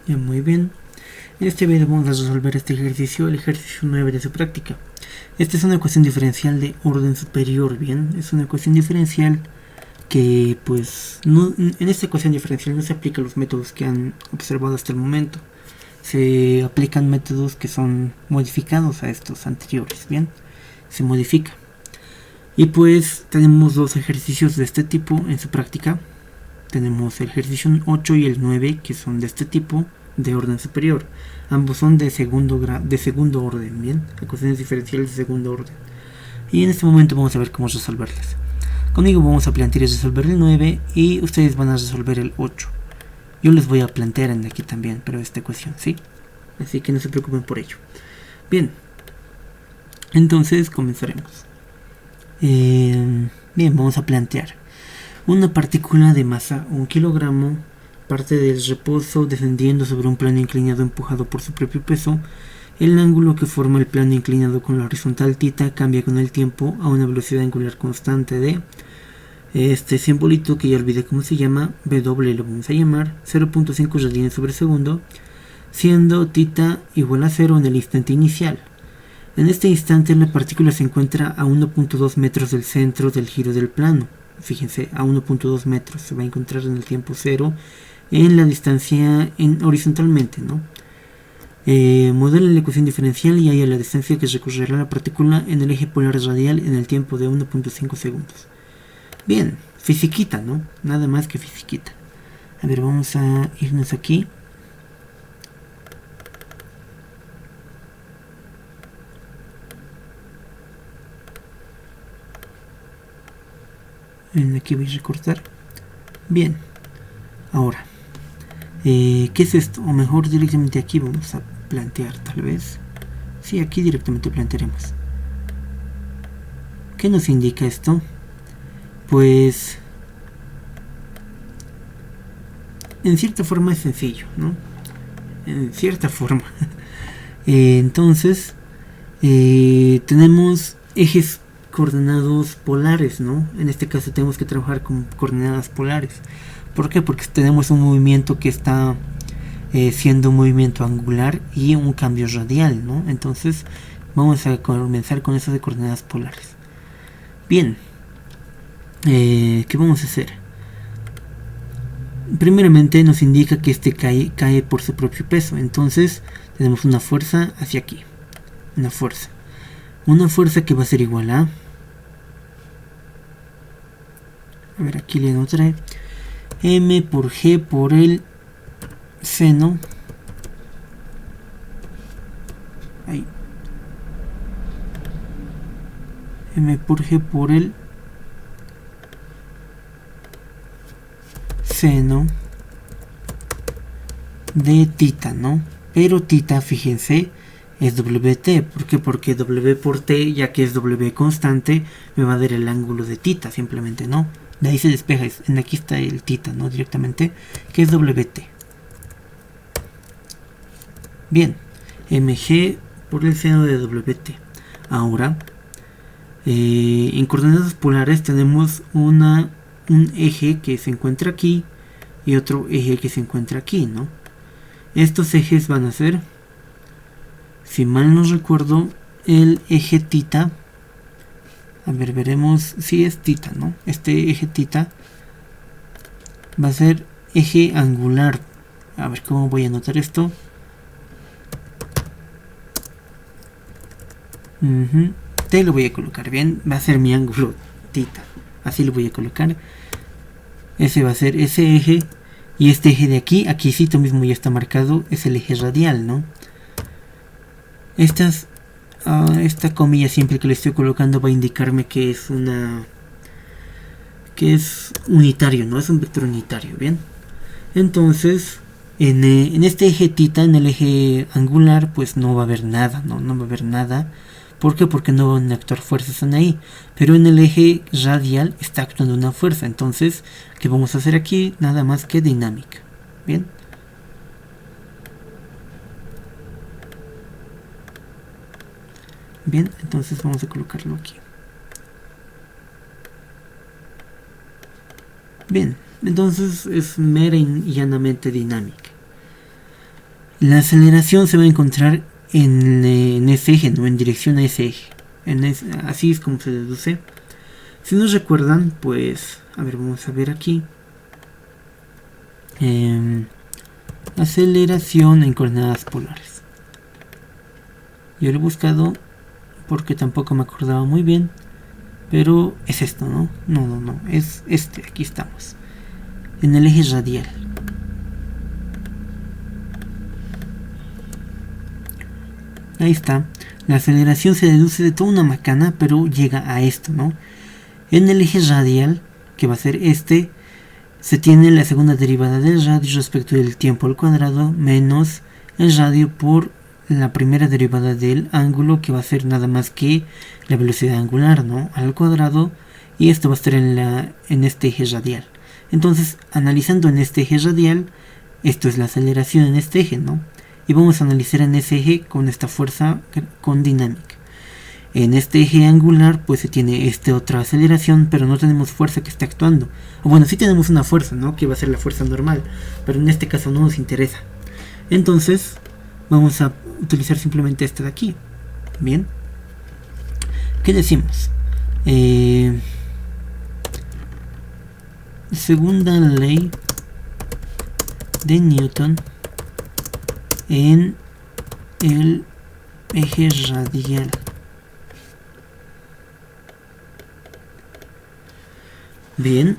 Ya, muy bien. En este video vamos a resolver este ejercicio, el ejercicio 9 de su práctica. Esta es una ecuación diferencial de orden superior, bien. Es una ecuación diferencial que, pues, no, en esta ecuación diferencial no se aplican los métodos que han observado hasta el momento. Se aplican métodos que son modificados a estos anteriores, bien. Se modifica. Y pues tenemos dos ejercicios de este tipo en su práctica. Tenemos el ejercicio 8 y el 9 que son de este tipo, de orden superior. Ambos son de segundo orden, bien, ecuaciones diferenciales de segundo orden. Y en este momento vamos a ver cómo resolverlas. Conmigo vamos a plantear y resolver el 9 y ustedes van a resolver el 8. Yo les voy a plantear en aquí también, pero esta ecuación, ¿sí? Así que no se preocupen por ello. Bien, entonces comenzaremos. Bien, vamos a plantear. Una partícula de masa 1 kilogramo parte del reposo descendiendo sobre un plano inclinado empujado por su propio peso. El ángulo que forma el plano inclinado con la horizontal θ cambia con el tiempo a una velocidad angular constante de este simbolito que ya olvidé cómo se llama, W lo vamos a llamar, 0.5 radianes sobre segundo, siendo θ igual a 0 en el instante inicial. En este instante la partícula se encuentra a 1.2 metros del centro del giro del plano. Fíjense, a 1.2 metros se va a encontrar en el tiempo 0 en la distancia horizontalmente, ¿no? Modela la ecuación diferencial y halla la distancia que recorrerá la partícula en el eje polar radial en el tiempo de 1.5 segundos. Bien, fisiquita, ¿no? Nada más que fisiquita. A ver, vamos a irnos aquí. Aquí voy a recortar. Bien, ahora, ¿qué es esto? O mejor directamente aquí vamos a plantear, tal vez. Sí, aquí directamente plantearemos. ¿Qué nos indica esto? Pues, en cierta forma es sencillo, ¿no? En cierta forma. Entonces, tenemos ejes coordenados polares, ¿no? En este caso tenemos que trabajar con coordenadas polares. ¿Por qué? Porque tenemos un movimiento que está siendo un movimiento angular y un cambio radial, ¿no? Entonces vamos a comenzar con esas de coordenadas polares. Bien, ¿qué vamos a hacer? Primeramente nos indica que este cae por su propio peso. Entonces tenemos una fuerza hacia aquí. Una fuerza que va a ser igual a ver, aquí le anotaré m por g por el seno ahí, m por g por el seno de θ, ¿no? Pero θ, fíjense, es WT. ¿Por qué? Porque W por T, ya que es W constante, me va a dar el ángulo de θ, simplemente, ¿no? De ahí se despeja, aquí está el θ, ¿no? Directamente, que es WT. Bien, mg por el seno de WT. Ahora, en coordenadas polares tenemos un eje que se encuentra aquí y otro eje que se encuentra aquí, ¿no? Estos ejes van a ser, si mal no recuerdo, el eje θ. A ver, veremos si es θ, ¿no? Este eje θ va a ser eje angular. A ver cómo voy a anotar esto. Te lo voy a colocar bien. Va a ser mi ángulo θ. Así lo voy a colocar. Ese va a ser ese eje. Y este eje de aquí, aquícito mismo ya está marcado, es el eje radial, ¿no? Esta comilla siempre que le estoy colocando va a indicarme que es unitario, ¿no? Es un vector unitario, ¿bien? Entonces, en este eje θ, en el eje angular, pues no va a haber nada, ¿no? No va a haber nada. ¿Por qué? Porque no van a actuar fuerzas en ahí. Pero en el eje radial está actuando una fuerza. Entonces, ¿qué vamos a hacer aquí? Nada más que dinámica. ¿Bien? Bien, entonces vamos a colocarlo aquí. Bien, entonces es mera y llanamente dinámica. La aceleración se va a encontrar en ese eje, no en dirección a ese eje. Así es como se deduce. Si nos recuerdan, pues, a ver, vamos a ver aquí. Aceleración en coordenadas polares. Yo lo he buscado porque tampoco me acordaba muy bien, pero es esto, ¿no? No, es este, aquí estamos, en el eje radial. Ahí está. La aceleración se deduce de toda una macana, pero llega a esto, ¿no? En el eje radial, que va a ser este, se tiene la segunda derivada del radio respecto del tiempo al cuadrado menos el radio por la primera derivada del ángulo, que va a ser nada más que la velocidad angular, ¿no? Al cuadrado, y esto va a estar en este eje radial. Entonces, analizando en este eje radial, esto es la aceleración en este eje, ¿no? Y vamos a analizar en ese eje con esta fuerza con dinámica. En este eje angular pues se tiene esta otra aceleración, pero no tenemos fuerza que esté actuando. O bueno, sí tenemos una fuerza, ¿no? Que va a ser la fuerza normal, pero en este caso no nos interesa. Entonces vamos a utilizar simplemente esta de aquí. Bien. ¿Qué decimos? Segunda ley de Newton en el eje radial. Bien,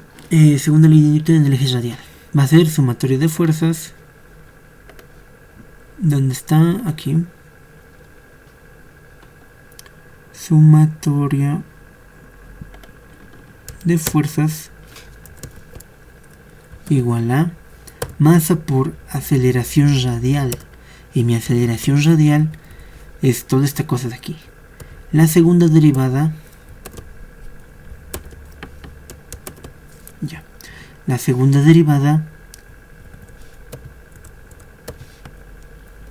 segunda ley de Newton en el eje radial. Va a ser sumatorio de fuerzas. ¿Dónde está? Aquí. Sumatoria de fuerzas igual a masa por aceleración radial. Y mi aceleración radial es toda esta cosa de aquí. La segunda derivada, ya, la segunda derivada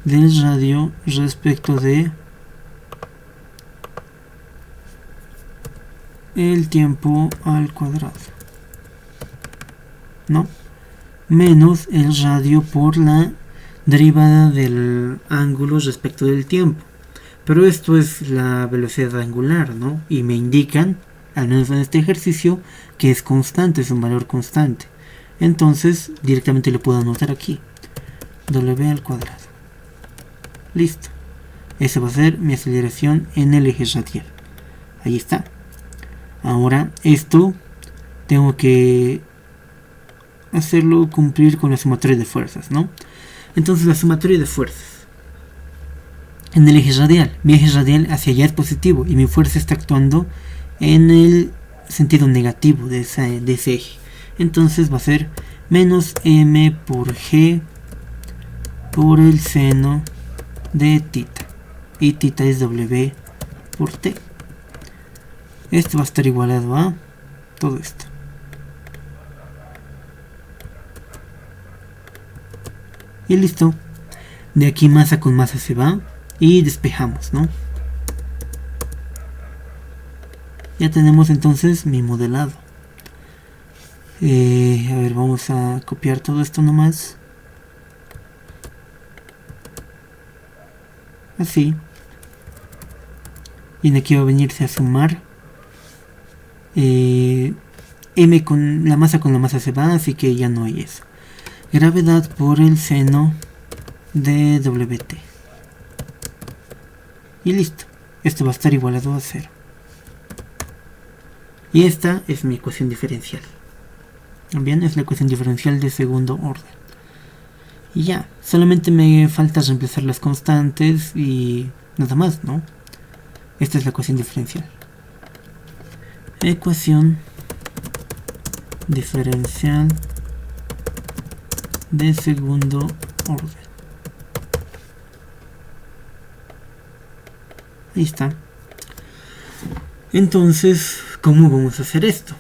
del radio respecto de el tiempo al cuadrado, ¿no? Menos el radio por la derivada del ángulo respecto del tiempo. Pero esto es la velocidad angular, ¿no? Y me indican, al menos en este ejercicio, que es constante, es un valor constante. Entonces, directamente lo puedo anotar aquí. W al cuadrado. Listo. Esa va a ser mi aceleración en el eje radial. Ahí está. Ahora, esto tengo que hacerlo cumplir con la sumatoria de fuerzas, ¿no? Entonces la sumatoria de fuerzas en el eje radial, mi eje radial hacia allá es positivo y mi fuerza está actuando en el sentido negativo de ese eje. Entonces va a ser menos m por g por el seno de tita, y tita es w por t. Esto va a estar igualado a todo esto. Y listo. De aquí masa con masa se va y despejamos, ¿no? Ya tenemos entonces mi modelado. A ver, vamos a copiar todo esto nomás. Así. Y de aquí va a venirse a sumar. M con la masa se va, así que ya no hay eso. Gravedad por el seno de Wt. Y listo. Esto va a estar igualado a 0. Y esta es mi ecuación diferencial. Bien, es la ecuación diferencial de segundo orden. Y ya, solamente me falta reemplazar las constantes y nada más, ¿no? Esta es la ecuación diferencial. Ecuación diferencial de segundo orden. Ahí está. Entonces, ¿cómo vamos a hacer esto?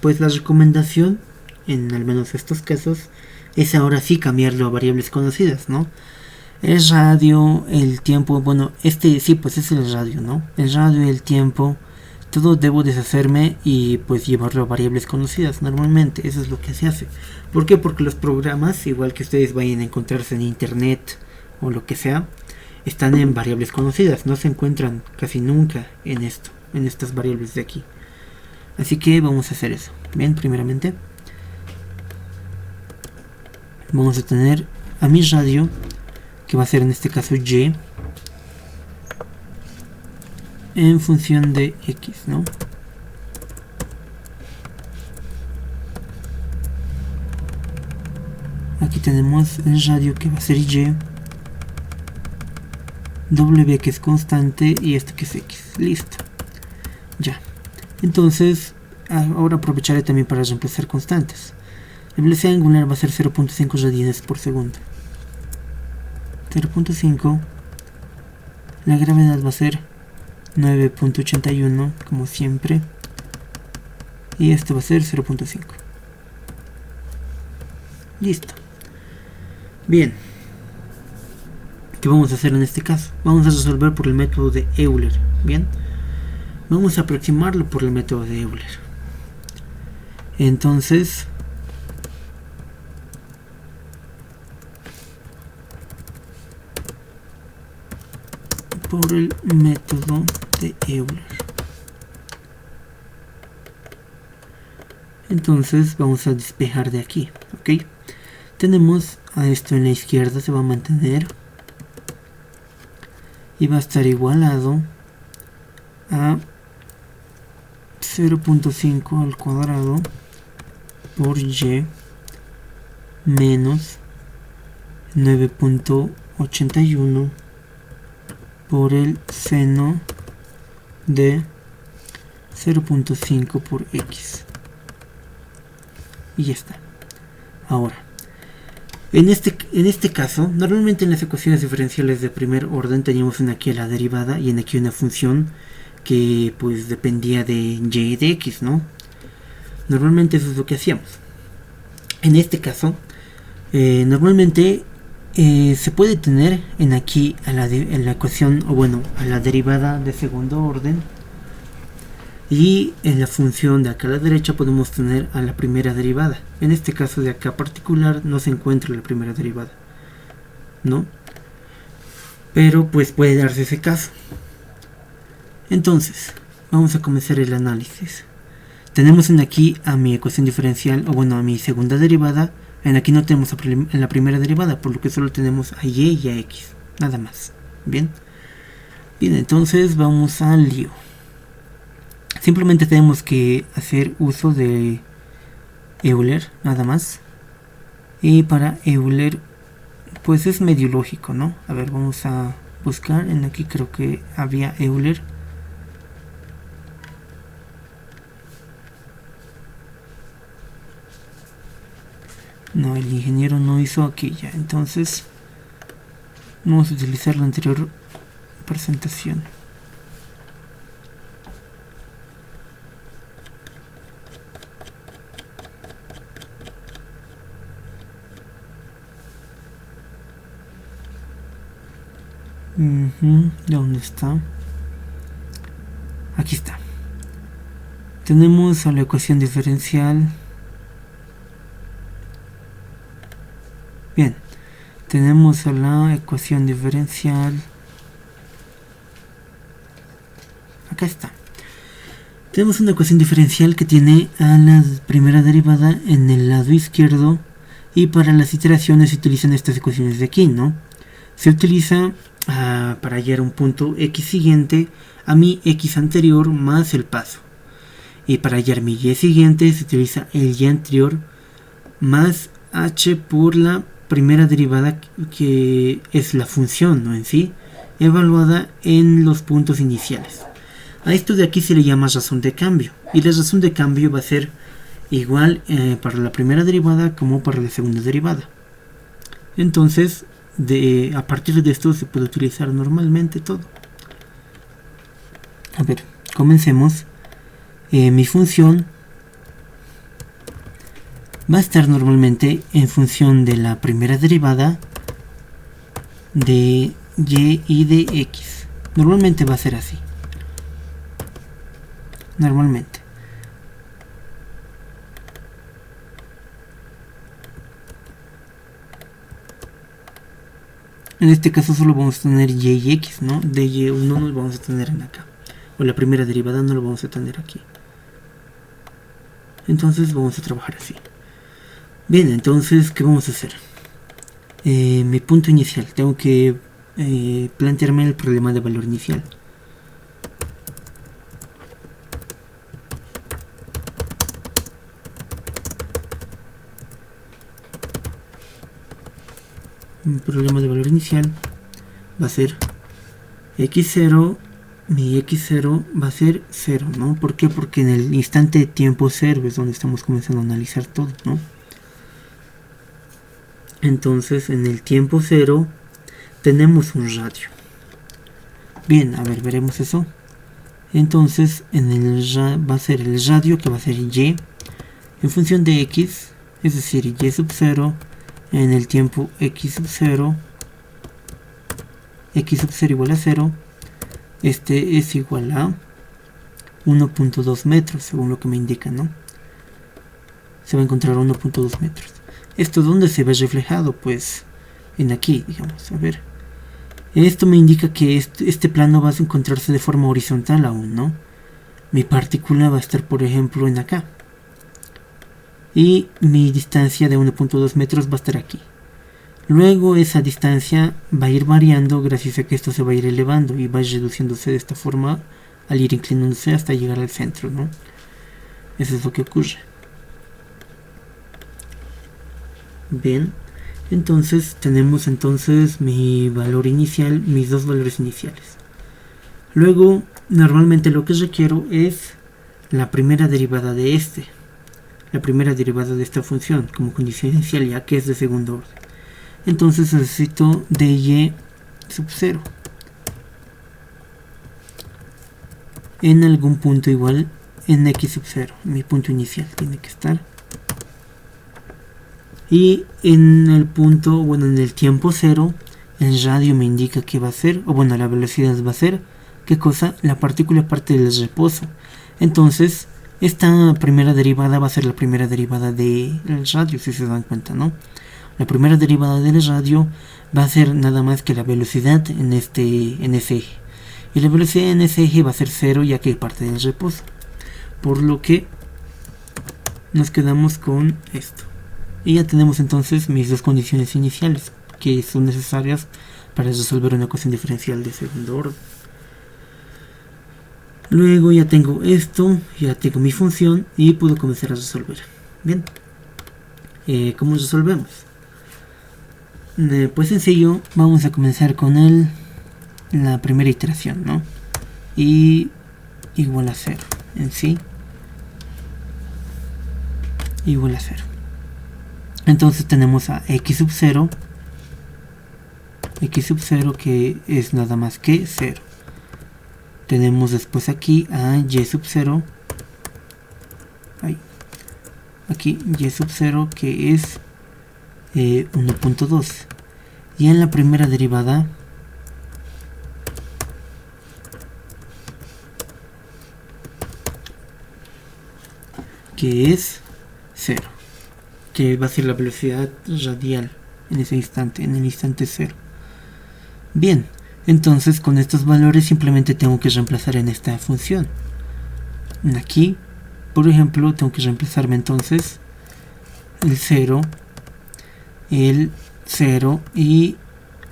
Pues la recomendación, en al menos estos casos, es ahora sí cambiarlo a variables conocidas, ¿no? El radio, el tiempo, bueno, este sí, pues es el radio, ¿no? El radio y el tiempo todo debo deshacerme y pues llevarlo a variables conocidas. Normalmente eso es lo que se hace. ¿Por qué? Porque los programas, igual que ustedes vayan a encontrarse en internet o lo que sea, están en variables conocidas, no se encuentran casi nunca en esto, en estas variables de aquí. Así que vamos a hacer eso. Bien, primeramente vamos a tener a mi radio, que va a ser en este caso y, en función de x, ¿no? Aquí tenemos el radio que va a ser y, w que es constante y esto que es x. Listo. Ya. Entonces, ahora aprovecharé también para reemplazar constantes. La velocidad angular va a ser 0.5 radianes por segundo. 0.5. La gravedad va a ser 9.81, como siempre. Y esto va a ser 0.5. Listo. Bien. ¿Qué vamos a hacer en este caso? Vamos a resolver por el método de Euler. Bien. Vamos a aproximarlo por el método de Euler. Entonces, por el método de Euler. Entonces vamos a despejar de aquí, ¿ok? Tenemos a esto en la izquierda, se va a mantener y va a estar igualado a 0.5 al cuadrado por y menos 9.81 por el seno de 0.5 por x. Y ya está. Ahora, en este caso, normalmente en las ecuaciones diferenciales de primer orden teníamos en aquí la derivada y en aquí una función que pues dependía de y de x, ¿no? Normalmente eso es lo que hacíamos. En este caso, normalmente se puede tener en aquí en la ecuación, o bueno, a la derivada de segundo orden, y en la función de acá a la derecha podemos tener a la primera derivada. En este caso de acá particular no se encuentra la primera derivada, ¿no? Pero pues puede darse ese caso. Entonces, vamos a comenzar el análisis. Tenemos en aquí a mi ecuación diferencial, o bueno, a mi segunda derivada. En aquí no tenemos en la primera derivada, por lo que solo tenemos a y y a x, nada más. Bien, entonces vamos al lío. Simplemente tenemos que hacer uso de Euler, nada más. Y para Euler, pues es medio lógico, ¿no? A ver, vamos a buscar. En aquí creo que había Euler. No, el ingeniero no hizo aquí ya. Entonces, vamos a utilizar la anterior presentación. ¿Dónde está? Aquí está. Tenemos a la ecuación diferencial. Bien, tenemos a la ecuación diferencial. Acá está. Tenemos una ecuación diferencial que tiene a la primera derivada en el lado izquierdo, y para las iteraciones se utilizan estas ecuaciones de aquí, ¿no? Se utiliza para hallar un punto x siguiente a mi x anterior más el paso, y para hallar mi y siguiente se utiliza el y anterior más h por la primera derivada, que es la función, ¿no? En sí, evaluada en los puntos iniciales. A esto de aquí se le llama razón de cambio, y la razón de cambio va a ser igual para la primera derivada como para la segunda derivada. Entonces, a partir de esto se puede utilizar normalmente todo. A ver, comencemos. Mi función va a estar normalmente en función de la primera derivada de y y de x. Normalmente va a ser así. normalmente. En este caso solo vamos a tener y y x, ¿no? De y no nos vamos a tener en acá. O la primera derivada no lo vamos a tener aquí. Entonces vamos a trabajar así. Bien, entonces, ¿qué vamos a hacer? Mi punto inicial. Tengo que plantearme el problema de valor inicial. Mi problema de valor inicial va a ser x0, mi x0 va a ser 0, ¿no? ¿Por qué? Porque en el instante de tiempo 0 es donde estamos comenzando a analizar todo, ¿no? Entonces, en el tiempo 0 tenemos un radio. Bien, a ver, veremos eso. Entonces, en el va a ser el radio, que va a ser y, en función de x, es decir, y sub 0, en el tiempo x sub 0 igual a 0, este es igual a 1.2 metros, según lo que me indica, ¿no? Se va a encontrar 1.2 metros. ¿Esto dónde se ve reflejado? Pues en aquí, digamos, a ver. Esto me indica que este plano va a encontrarse de forma horizontal aún, ¿no? Mi partícula va a estar, por ejemplo, en acá. Y mi distancia de 1.2 metros va a estar aquí. Luego esa distancia va a ir variando gracias a que esto se va a ir elevando y va a ir reduciéndose de esta forma al ir inclinándose hasta llegar al centro, ¿no? Eso es lo que ocurre. Bien, entonces tenemos mi valor inicial, mis dos valores iniciales. Luego, normalmente lo que requiero es la primera derivada de la primera derivada de esta función como condición inicial, ya que es de segundo orden. Entonces necesito dy sub 0 en algún punto igual en x sub 0, mi punto inicial tiene que estar. Y en el punto, bueno, en el tiempo 0, el radio me indica que va a ser, o bueno, la velocidad va a ser, ¿qué cosa? La partícula parte del reposo. Entonces, esta primera derivada va a ser la primera derivada del radio, si se dan cuenta, ¿no? La primera derivada del radio va a ser nada más que la velocidad en ese eje. Y la velocidad en ese eje va a ser 0, ya que parte del reposo. Por lo que nos quedamos con esto. Y ya tenemos entonces mis dos condiciones iniciales que son necesarias para resolver una ecuación diferencial de segundo orden. Luego ya tengo esto, ya tengo mi función y puedo comenzar a resolver. Bien, ¿cómo resolvemos? Pues sencillo, vamos a comenzar con la primera iteración, ¿no? Y igual a 0 en sí, igual a 0. Entonces tenemos a x sub 0 que es nada más que 0. Tenemos después aquí a y sub 0, aquí y sub 0 que es 1.2. Y en la primera derivada que es 0, que va a ser la velocidad radial en ese instante, en el instante 0. Bien, entonces con estos valores simplemente tengo que reemplazar en esta función. Aquí, por ejemplo, tengo que reemplazarme entonces el 0 y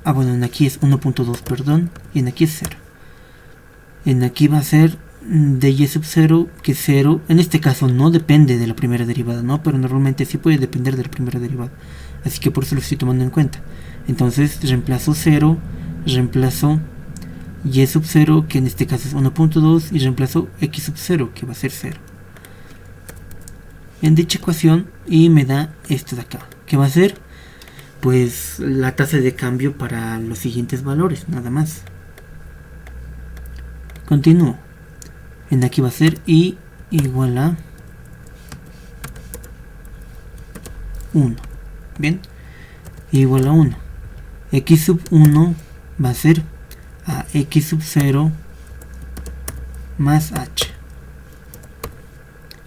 bueno, en aquí es 1.2, perdón, y en aquí es 0. En aquí va a ser de y sub 0, que 0 en este caso no depende de la primera derivada, ¿no? Pero normalmente sí puede depender de la primera derivada, así que por eso lo estoy tomando en cuenta. Entonces reemplazo 0, reemplazo y sub 0, que en este caso es 1.2, y reemplazo x sub 0, que va a ser 0 en dicha ecuación, y me da esto de acá, que va a ser pues la tasa de cambio para los siguientes valores, nada más. Continúo. En aquí va a ser y igual a 1. Bien, igual a 1. X sub 1 va a ser a x sub 0 más h.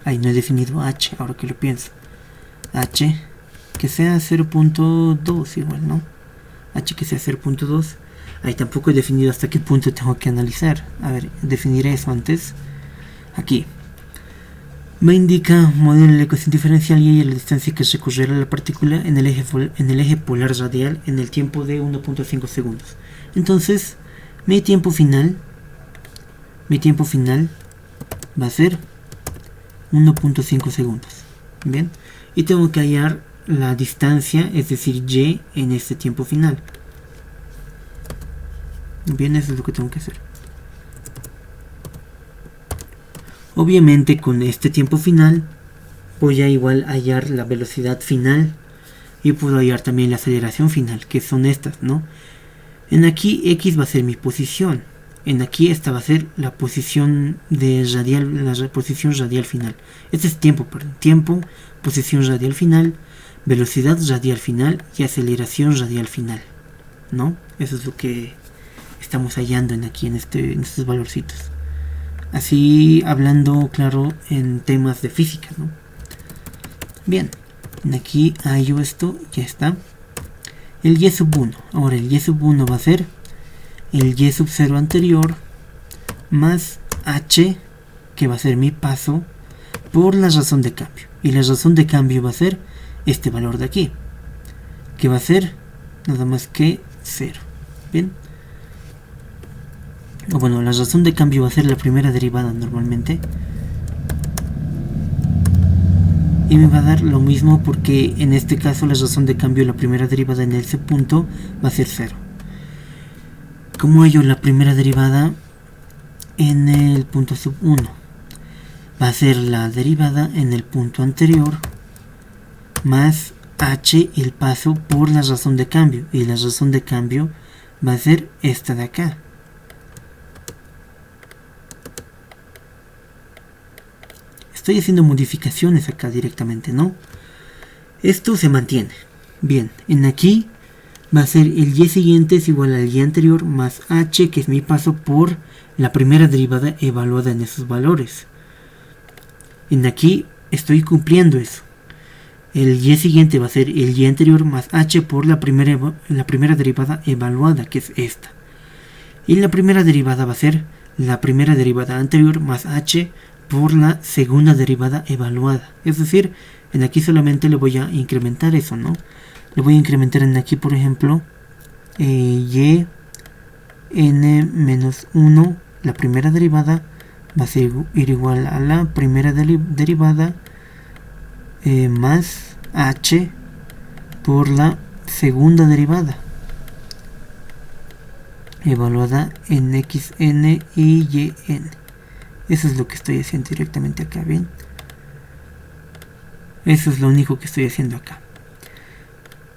Ahí no he definido h, ahora que lo pienso. H que sea 0.2 igual, ¿no? H que sea 0.2. Ahí tampoco he definido hasta qué punto tengo que analizar. A ver, definiré eso antes. Aquí me indica modelo de la ecuación diferencial y la distancia que recorrerá la partícula en el eje polar radial en el tiempo de 1.5 segundos. Entonces, mi tiempo final va a ser 1.5 segundos. Bien, y tengo que hallar la distancia, es decir, y en este tiempo final. Bien, eso es lo que tengo que hacer. Obviamente con este tiempo final voy a igual hallar la velocidad final y puedo hallar también la aceleración final, que son estas, ¿no? En aquí x va a ser mi posición, en aquí esta va a ser la posición radial, la posición radial final. Este es tiempo, perdón, tiempo, posición radial final, velocidad radial final y aceleración radial final, ¿no? Eso es lo que estamos hallando en aquí en estos valorcitos. Así hablando, claro, en temas de física, ¿no? Bien, aquí hallo esto, ya está. El y sub 1. Ahora el y sub 1 va a ser el y sub 0 anterior más h, que va a ser mi paso, por la razón de cambio. Y la razón de cambio va a ser este valor de aquí, que va a ser nada más que 0. Bien. O bueno, la razón de cambio va a ser la primera derivada normalmente. Y me va a dar lo mismo porque en este caso la razón de cambio, la primera derivada en ese punto va a ser 0. Como hallo la primera derivada en el punto sub 1, va a ser la derivada en el punto anterior más h, el paso por la razón de cambio. Y la razón de cambio va a ser esta de acá. Estoy haciendo modificaciones acá directamente, ¿no? Esto se mantiene. Bien, en aquí va a ser el y siguiente es igual al y anterior más h, que es mi paso por la primera derivada evaluada en esos valores. En aquí estoy cumpliendo eso. El y siguiente va a ser el y anterior más h por la primera derivada evaluada, que es esta. Y la primera derivada va a ser la primera derivada anterior más h por la segunda derivada evaluada. Es decir, en aquí solamente le voy a incrementar eso, ¿no? Le voy a incrementar en aquí, por ejemplo, y n menos 1, la primera derivada va a ser igual a la primera derivada más h por la segunda derivada evaluada en xn y yn. Eso es lo que estoy haciendo directamente acá, ¿bien? Eso es lo único que estoy haciendo acá.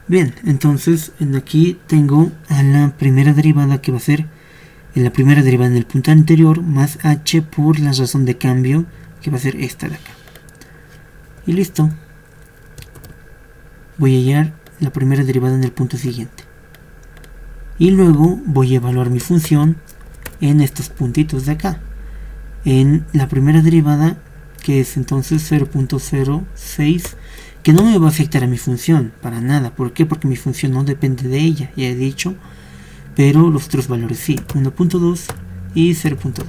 Bien, entonces en aquí tengo a la primera derivada, que va a ser la primera derivada en el punto anterior más h por la razón de cambio, que va a ser esta de acá. Y listo. Voy a hallar la primera derivada en el punto siguiente. Y luego voy a evaluar mi función en estos puntitos de acá. En la primera derivada, que es entonces 0.06, que no me va a afectar a mi función para nada. ¿Por qué? Porque mi función no depende de ella, ya he dicho, pero los otros valores sí, 1.2 y 0.2.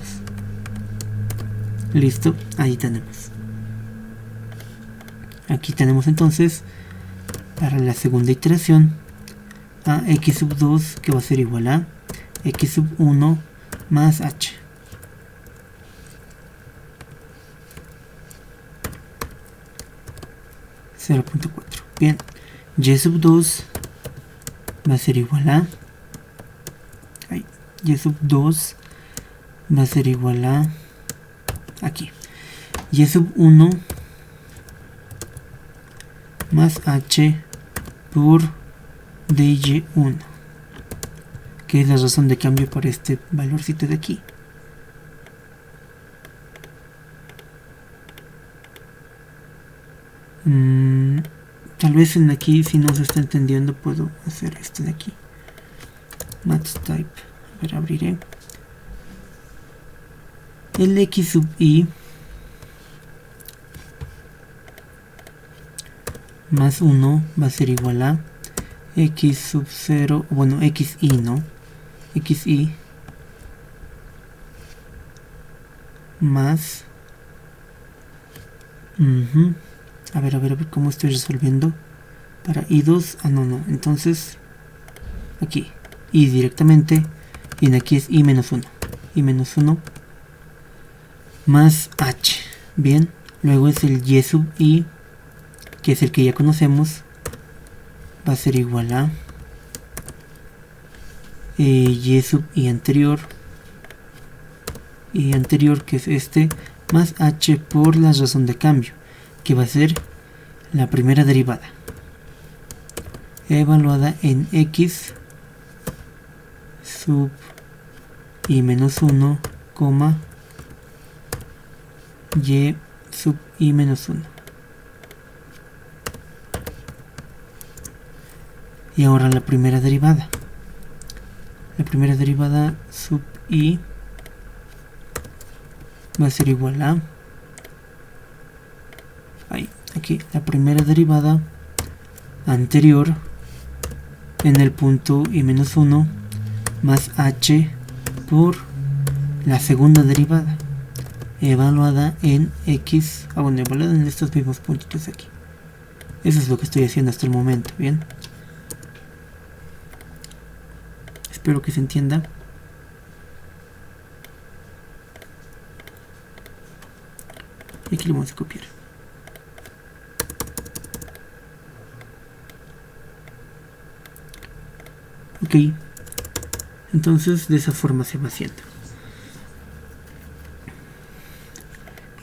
Listo, ahí tenemos. Aquí tenemos entonces para la segunda iteración a x sub 2, que va a ser igual a x sub 1 más h. Bien, y sub 2 va a ser igual a y sub 2 va a ser igual a aquí y sub 1 más h por dy1, que es la razón de cambio para este valorcito de aquí. Tal vez en aquí, si no se está entendiendo, puedo hacer esto de aquí. Maths type. A ver, abriré. El x sub i más 1 va a ser igual a x sub 0, bueno, xi, ¿no? Xi más... A ver cómo estoy resolviendo. Para i2, no, entonces aquí, i directamente, y en aquí es i menos 1. I menos 1 más h. Bien, luego es el y sub i, que es el que ya conocemos, va a ser igual a y sub i anterior, que es este, más h por la razón de cambio, que va a ser la primera derivada, evaluada en x sub i menos 1, y sub i menos 1. Y ahora la primera derivada. La primera derivada sub i va a ser igual a... aquí, la primera derivada anterior en el punto i menos 1 más h por la segunda derivada evaluada en x, evaluada en estos mismos puntitos aquí. Eso es lo que estoy haciendo hasta el momento, ¿bien? Espero que se entienda. Y aquí lo vamos a copiar. Ok, entonces de esa forma se va haciendo.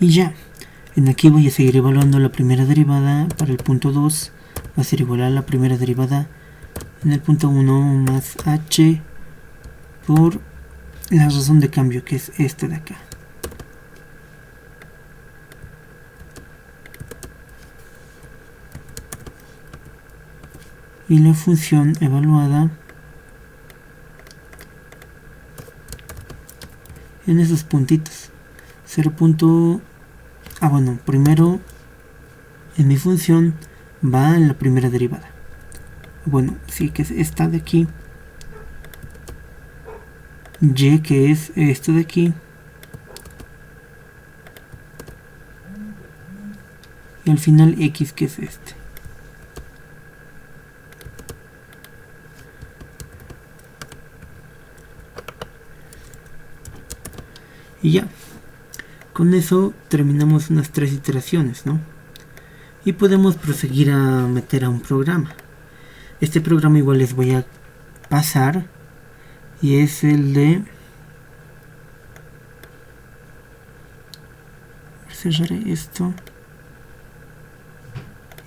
Y ya, en aquí voy a seguir evaluando la primera derivada para el punto 2, va a ser igual a la primera derivada en el punto 1 más h por la razón de cambio, que es esta de acá. Y la función evaluada en esos puntitos. 0. Primero en mi función va en la primera derivada. Bueno, sí, que es esta de aquí. Y, que es esto de aquí. Y al final x, que es este. Y ya, con eso terminamos unas 3 iteraciones, ¿no? Y podemos proseguir a meter a un programa. Este programa igual les voy a pasar, y es el de... cerraré esto.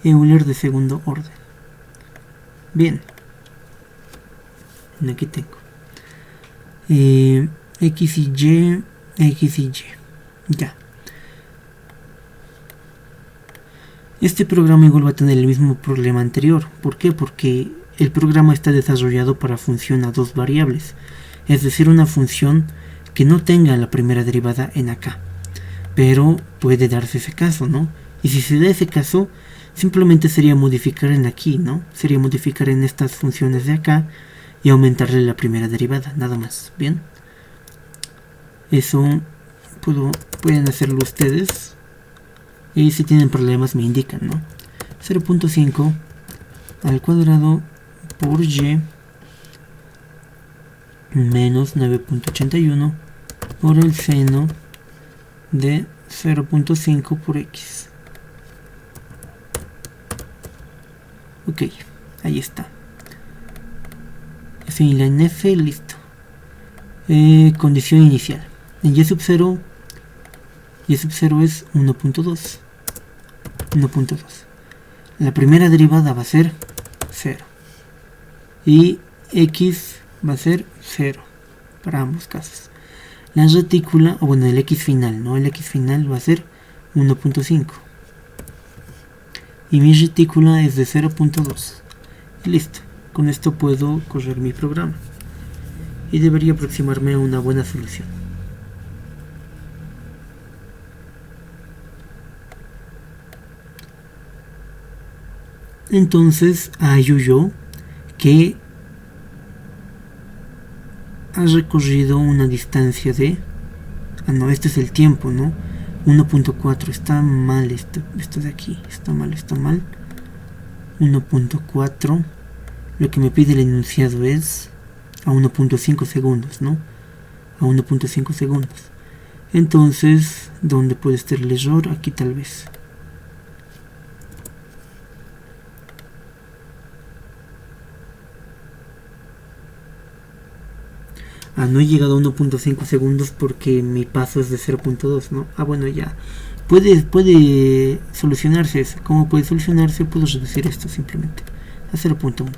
Euler de segundo orden. Bien, aquí tengo x y y, x y y. Ya. Este programa igual va a tener el mismo problema anterior. ¿Por qué? Porque el programa está desarrollado para función a dos variables, es decir, una función que no tenga la primera derivada en acá. Pero puede darse ese caso, ¿no? Y si se da ese caso, simplemente sería modificar en aquí, ¿no? Sería modificar en estas funciones de acá y aumentarle la primera derivada, nada más. Bien, eso pueden hacerlo ustedes, y si tienen problemas me indican, ¿no? 0.5 al cuadrado por y menos 9.81 por el seno de 0.5 por x. Ok, ahí está. F en F, listo. Condición inicial. En y sub 0 es 1.2. La primera derivada va a ser 0. Y x va a ser 0 para ambos casos. La retícula, el x final, ¿no? El x final va a ser 1.5. Y mi retícula es de 0.2. Y listo. Con esto puedo correr mi programa. Y debería aproximarme a una buena solución. Entonces hallo que ha recorrido una distancia de... no, este es el tiempo, ¿no? 1.4, está mal esto de aquí, está mal. 1.4, lo que me pide el enunciado es a 1.5 segundos, ¿no? A 1.5 segundos. Entonces, ¿dónde puede estar el error? Aquí tal vez. No he llegado a 1.5 segundos porque mi paso es de 0.2, ¿no? Bueno, ya. Puede solucionarse eso. ¿Cómo puede solucionarse? Puedo reducir esto simplemente a 0.1.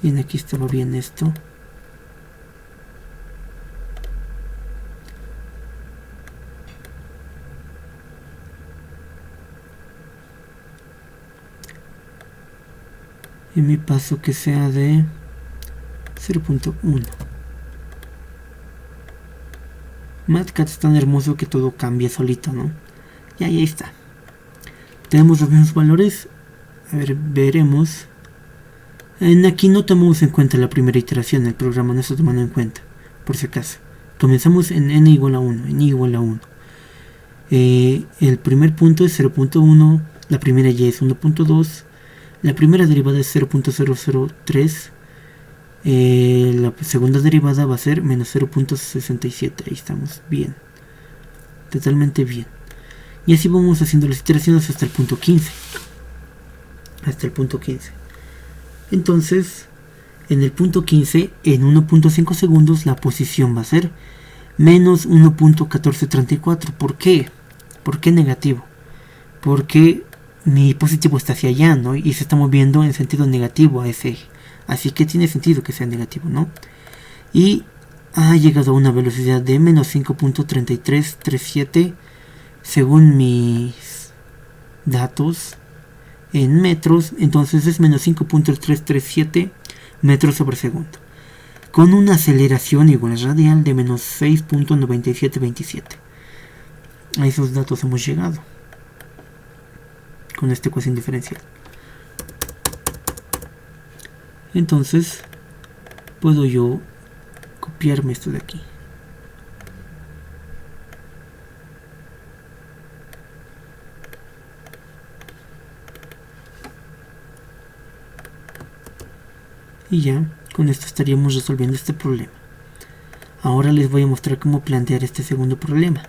Bien, aquí estaba bien esto. Y mi paso que sea de 0.1. MatCat es tan hermoso que todo cambia solito, ¿no? Y ahí está. Tenemos los mismos valores. A ver, veremos. Aquí no tomamos en cuenta la primera iteración. El programa no está tomando en cuenta, por si acaso. Comenzamos en n igual a 1. En i igual a 1. El primer punto es 0.1. La primera y es 1.2. La primera derivada es 0.003. La segunda derivada va a ser menos 0.67. Ahí estamos bien, totalmente bien. Y así vamos haciendo las iteraciones hasta el punto 15. Entonces, en el punto 15, en 1.5 segundos, la posición va a ser menos 1.1434. ¿Por qué? ¿Por qué negativo? Porque mi positivo está hacia allá, ¿no? Y se está moviendo en sentido negativo a ese eje. Así que tiene sentido que sea negativo, ¿no? Y ha llegado a una velocidad de menos 5.3337 según mis datos en metros. Entonces es menos 5.337 metros sobre segundo, con una aceleración igual radial de menos 6.9727. A esos datos hemos llegado con esta ecuación diferencial. Entonces puedo yo copiarme esto de aquí. Y ya, con esto estaríamos resolviendo este problema. Ahora les voy a mostrar cómo plantear este segundo problema.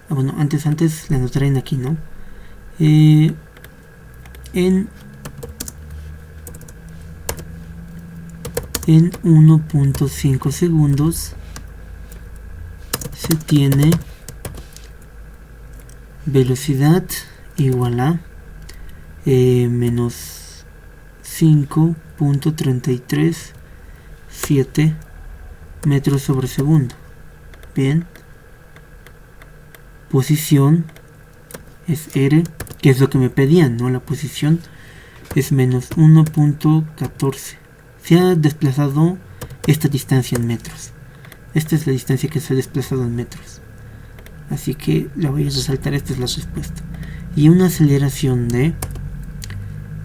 Bueno, antes la anotaré en aquí, ¿no? En 1.5 segundos se tiene velocidad igual a menos 5.337 metros sobre segundo. Bien. Posición es r, que es lo que me pedían, ¿no? La posición es menos 1.14. Se ha desplazado esta distancia en metros. Esta es la distancia que se ha desplazado en metros. Así que la voy a resaltar, esta es la respuesta. Y una aceleración de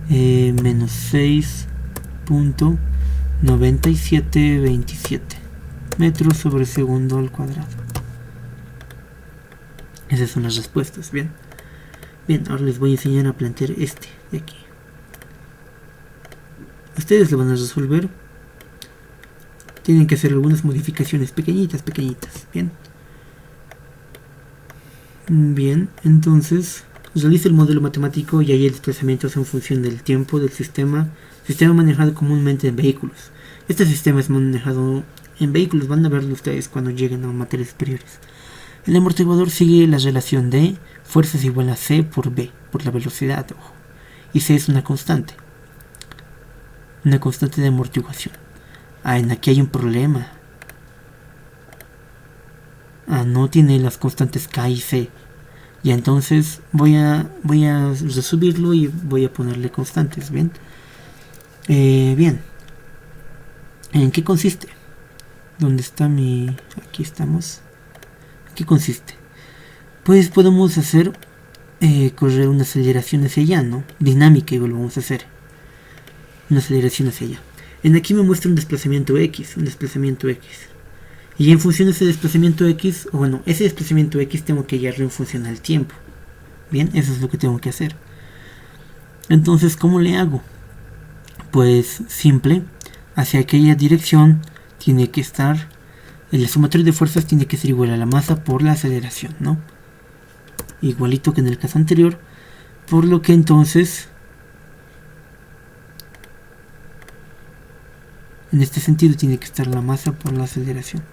menos 6.9727 metros sobre segundo al cuadrado. Esas son las respuestas, bien. Bien, ahora les voy a enseñar a plantear este de aquí. Ustedes lo van a resolver. Tienen que hacer algunas modificaciones pequeñitas, bien. Bien, entonces realiza el modelo matemático y ahí el desplazamiento es en función del tiempo del sistema manejado comúnmente en vehículos. Este sistema es manejado en vehículos, van a verlo ustedes cuando lleguen a materias superiores. El amortiguador sigue la relación de fuerzas igual a C por B, por la velocidad, ojo. Y C es una constante de amortiguación. Aquí hay un problema. No tiene las constantes K y C. Y entonces voy a resubirlo y voy a ponerle constantes, ¿bien? Bien. ¿En qué consiste? ¿Dónde está aquí estamos. ¿Qué consiste? Pues podemos hacer correr una aceleración hacia allá, ¿no? Dinámica, igual vamos a hacer una aceleración hacia allá. En aquí me muestra un desplazamiento X, y en función de ese desplazamiento X, o bueno, ese desplazamiento X tengo que hallarlo en función al tiempo. Bien, eso es lo que tengo que hacer. Entonces, ¿cómo le hago? Pues simple, hacia aquella dirección tiene que estar, el sumatorio de fuerzas tiene que ser igual a la masa por la aceleración, ¿no? Igualito que en el caso anterior, por lo que entonces, en este sentido tiene que estar la masa por la aceleración.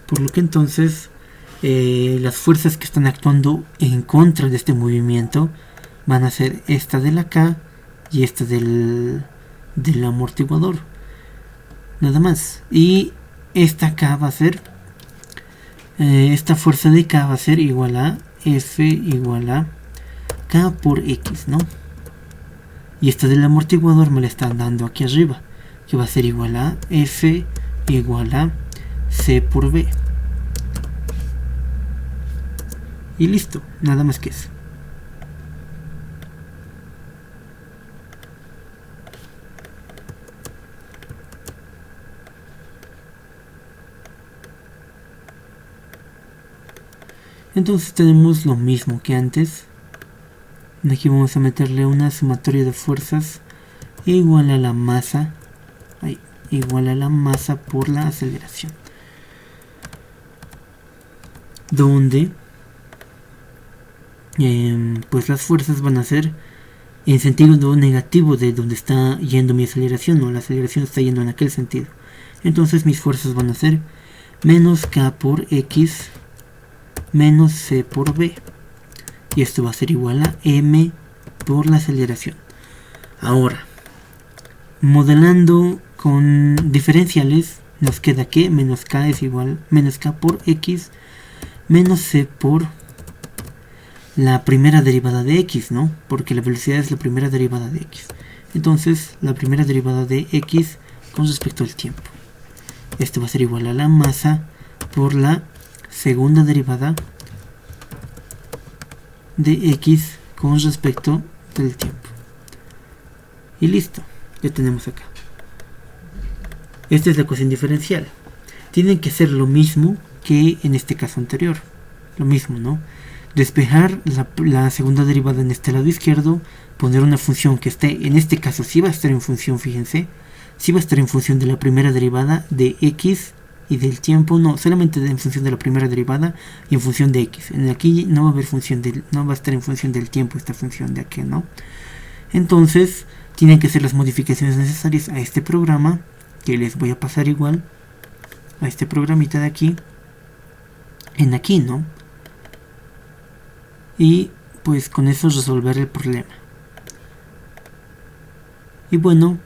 Por lo que entonces las fuerzas que están actuando en contra de este movimiento van a ser esta de la K y esta del amortiguador. Nada más. Y esta K va a ser, esta fuerza de K va a ser igual a F igual a K por X, ¿no? Y esta del amortiguador me la están dando aquí arriba, que va a ser igual a F igual a C por B. Y listo, nada más que eso. Entonces tenemos lo mismo que antes. Aquí vamos a meterle una sumatoria de fuerzas igual a la masa, igual a la masa por la aceleración, donde pues las fuerzas van a ser en sentido negativo de donde está yendo mi aceleración, o la aceleración está yendo en aquel sentido. Entonces mis fuerzas van a ser menos K por X menos C por B, y esto va a ser igual a M por la aceleración. Ahora, modelando con diferenciales, nos queda que menos K es igual menos K por X menos C por la primera derivada de X, ¿no? Porque la velocidad es la primera derivada de X. Entonces, la primera derivada de X con respecto al tiempo. Esto va a ser igual a la masa por la segunda derivada de X con respecto del tiempo. Y listo, ya tenemos acá. Esta es la ecuación diferencial. Tienen que ser lo mismo que en este caso anterior. Lo mismo, ¿no? Despejar la segunda derivada en este lado izquierdo, poner una función que esté, en este caso sí va a estar en función, fíjense, sí va a estar en función de la primera derivada de X y del tiempo, no, solamente en función de la primera derivada y en función de X. En aquí no va a haber función no va a estar en función del tiempo esta función de aquí, ¿no? Entonces, tienen que hacer las modificaciones necesarias a este programa, que les voy a pasar igual, a este programita de aquí, en aquí, ¿no? Y pues con eso resolver el problema. Y bueno,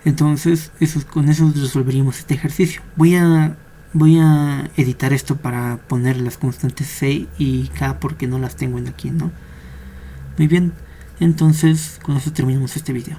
entonces con eso resolveríamos este ejercicio. Voy a editar esto para poner las constantes C y K porque no las tengo en aquí, ¿no? Muy bien, entonces con eso terminamos este video.